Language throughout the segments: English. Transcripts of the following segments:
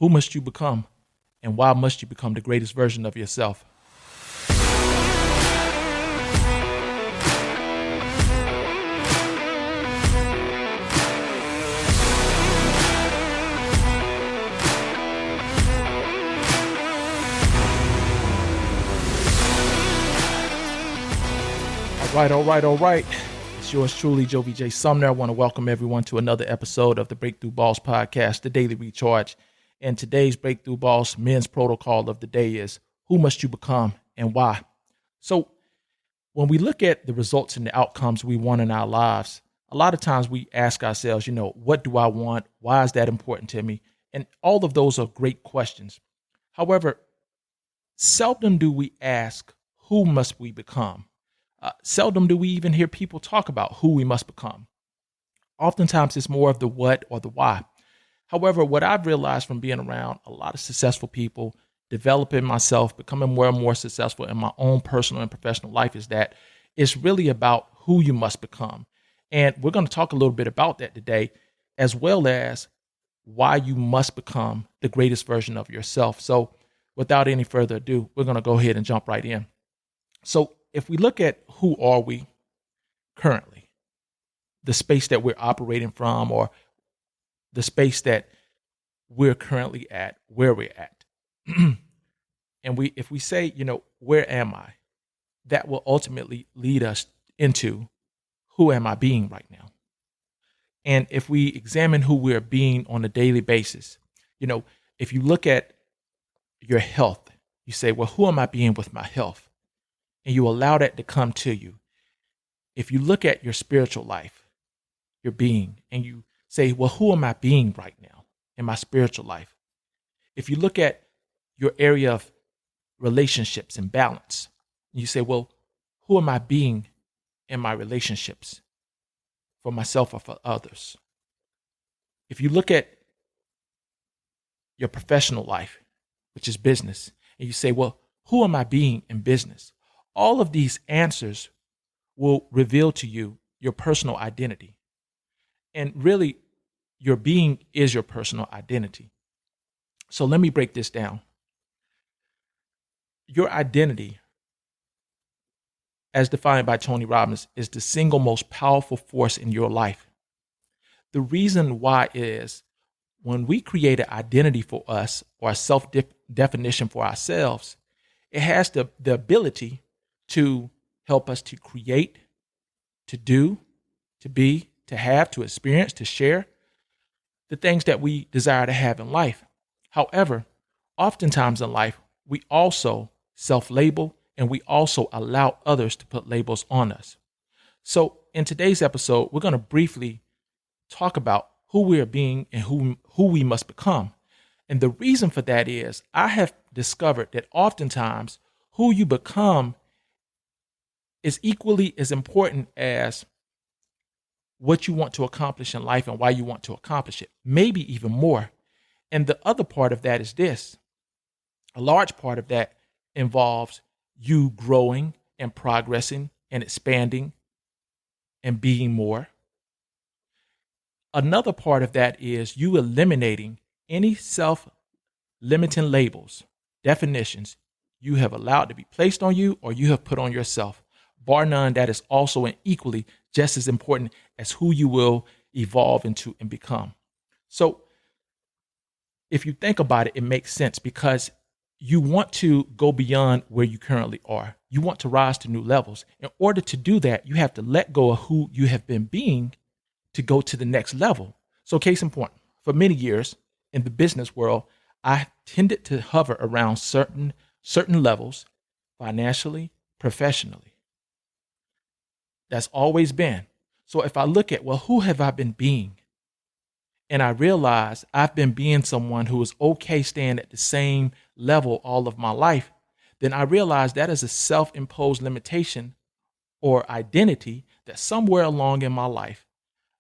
Who must you become? And why must you become the greatest version of yourself? All right. It's yours truly, Jovie J. Sumner. I want to welcome everyone to another episode of the Breakthrough Boss Podcast, the Daily Recharge. And today's Breakthrough Boss men's protocol of the day is, who must you become and why? So when we look at the results and the outcomes we want in our lives, a lot of times we ask ourselves, what do I want? Why is that important to me? And all of those are great questions. However, seldom do we ask, who must we become? Seldom do we even hear people talk about who we must become. Oftentimes, it's more of the what or the why. However, what I've realized from being around a lot of successful people, developing myself, becoming more and more successful in my own personal and professional life is that it's really about who you must become. And we're going to talk a little bit about that today, as well as why you must become the greatest version of yourself. So without any further ado, we're going to go ahead and jump right in. So if we look at who are we currently, the space that we're operating from, or the space that we're currently at, where we're at. And if we say, where am I? That will ultimately lead us into who am I being right now? And if we examine who we're being on a daily basis, if you look at your health, you say, well, who am I being with my health? And you allow that to come to you. If you look at your spiritual life, your being, and you say, well, who am I being right now in my spiritual life? If you look at your area of relationships and balance, you say, well, who am I being in my relationships for myself or for others? If you look at your professional life, which is business, and you say, well, who am I being in business? All of these answers will reveal to you your personal identity. And really, your being is your personal identity. So let me break this down. Your identity, as defined by Tony Robbins, is the single most powerful force in your life. The reason why is when we create an identity for us or a self-definition for ourselves, it has the ability to help us to create, to do, to be, to have, to experience, to share the things that we desire to have in life. However, oftentimes in life, we also self-label and we also allow others to put labels on us. So in today's episode, we're going to briefly talk about who we are being and who we must become. And the reason for that is I have discovered that oftentimes who you become is equally as important as what you want to accomplish in life and why you want to accomplish it, maybe even more. And the other part of that is this. A large part of that involves you growing and progressing and expanding and being more. Another part of that is you eliminating any self-limiting labels, definitions you have allowed to be placed on you or you have put on yourself. Bar none, that is also and equally just as important as who you will evolve into and become. So if you think about it, it makes sense because you want to go beyond where you currently are. You want to rise to new levels. In order to do that, you have to let go of who you have been being to go to the next level. So case in point, for many years in the business world, I tended to hover around certain levels financially, professionally. That's always been. So if I look at, well, who have I been being? And I realize I've been being someone who is okay staying at the same level all of my life, then I realize that is a self-imposed limitation or identity that somewhere along in my life,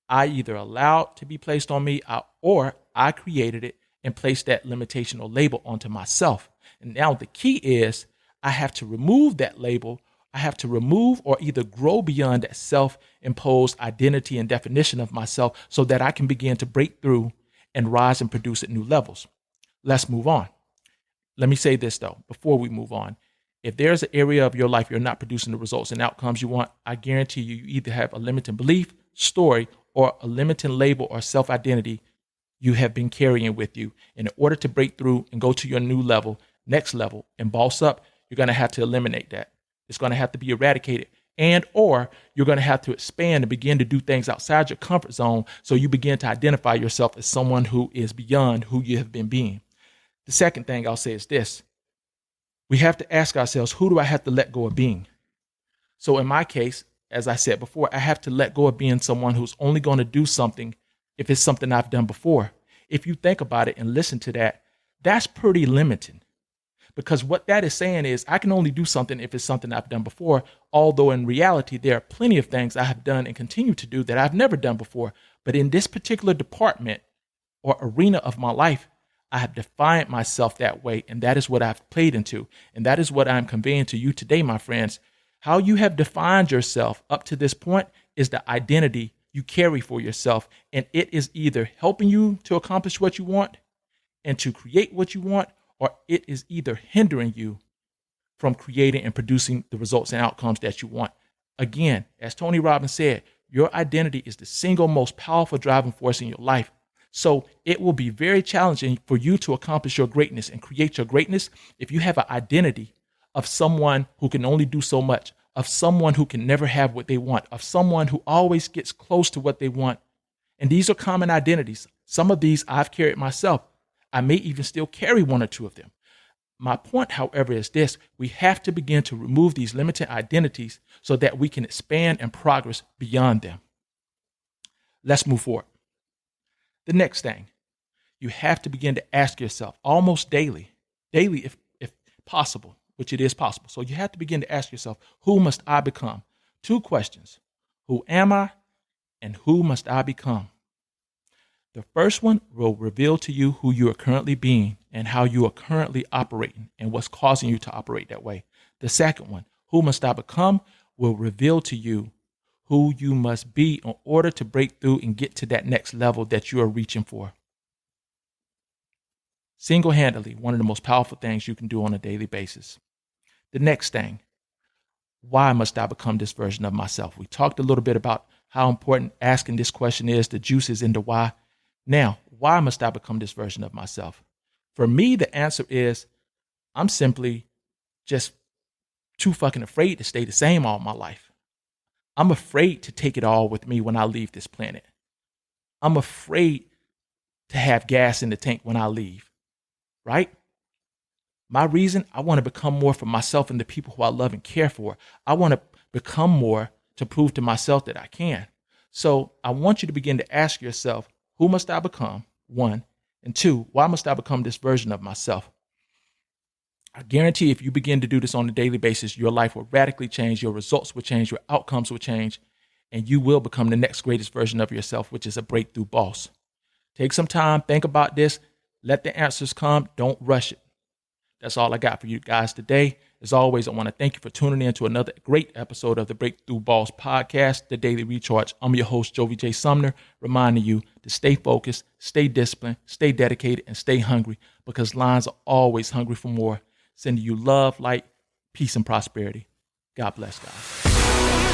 I either allowed to be placed on me or I created it and placed that limitation or label onto myself. And now the key is I have to remove that label. I have to remove or either grow beyond that self-imposed identity and definition of myself so that I can begin to break through and rise and produce at new levels. Let's move on. Let me say this though, before we move on. If there's an area of your life you're not producing the results and outcomes you want, I guarantee you either have a limiting belief, story, or a limiting label or self-identity you have been carrying with you. In order to break through and go to your new level, next level, and boss up, you're going to have to eliminate that. It's going to have to be eradicated. And or you're going to have to expand and begin to do things outside your comfort zone so you begin to identify yourself as someone who is beyond who you have been being. The second thing I'll say is this. We have to ask ourselves, who do I have to let go of being? So in my case, as I said before, I have to let go of being someone who's only going to do something if it's something I've done before. If you think about it and listen to that, that's pretty limiting. Because what that is saying is I can only do something if it's something I've done before, although in reality, there are plenty of things I have done and continue to do that I've never done before. But in this particular department or arena of my life, I have defined myself that way, and that is what I've played into. And that is what I'm conveying to you today, my friends. How you have defined yourself up to this point is the identity you carry for yourself, and it is either helping you to accomplish what you want and to create what you want, or it is either hindering you from creating and producing the results and outcomes that you want. Again, as Tony Robbins said, your identity is the single most powerful driving force in your life. So it will be very challenging for you to accomplish your greatness and create your greatness if you have an identity of someone who can only do so much, of someone who can never have what they want, of someone who always gets close to what they want. And these are common identities. Some of these I've carried myself. I may even still carry one or two of them. My point, however, is this. We have to begin to remove these limited identities so that we can expand and progress beyond them. Let's move forward. The next thing, you have to begin to ask yourself almost daily if possible, which it is possible. So you have to begin to ask yourself, who must I become? 2 questions. Who am I and who must I become? The first one will reveal to you who you are currently being and how you are currently operating and what's causing you to operate that way. The second one, who must I become, will reveal to you who you must be in order to break through and get to that next level that you are reaching for. Single-handedly, one of the most powerful things you can do on a daily basis. The next thing, why must I become this version of myself? We talked a little bit about how important asking this question is. The juice is in the why. Now, why must I become this version of myself? For me, the answer is I'm simply just too fucking afraid to stay the same all my life. I'm afraid to take it all with me when I leave this planet. I'm afraid to have gas in the tank when I leave, right? My reason, I want to become more for myself and the people who I love and care for. I want to become more to prove to myself that I can. So I want you to begin to ask yourself, who must I become? 1. And 2, why must I become this version of myself? I guarantee if you begin to do this on a daily basis, your life will radically change, your results will change, your outcomes will change, and you will become the next greatest version of yourself, which is a breakthrough boss. Take some time, think about this, let the answers come, don't rush it. That's all I got for you guys today. As always, I want to thank you for tuning in to another great episode of the Breakthrough Boss Podcast, The Daily Recharge. I'm your host, Jovie J. Sumner, reminding you to stay focused, stay disciplined, stay dedicated, and stay hungry, because lions are always hungry for more. Sending you love, light, peace, and prosperity. God bless, guys.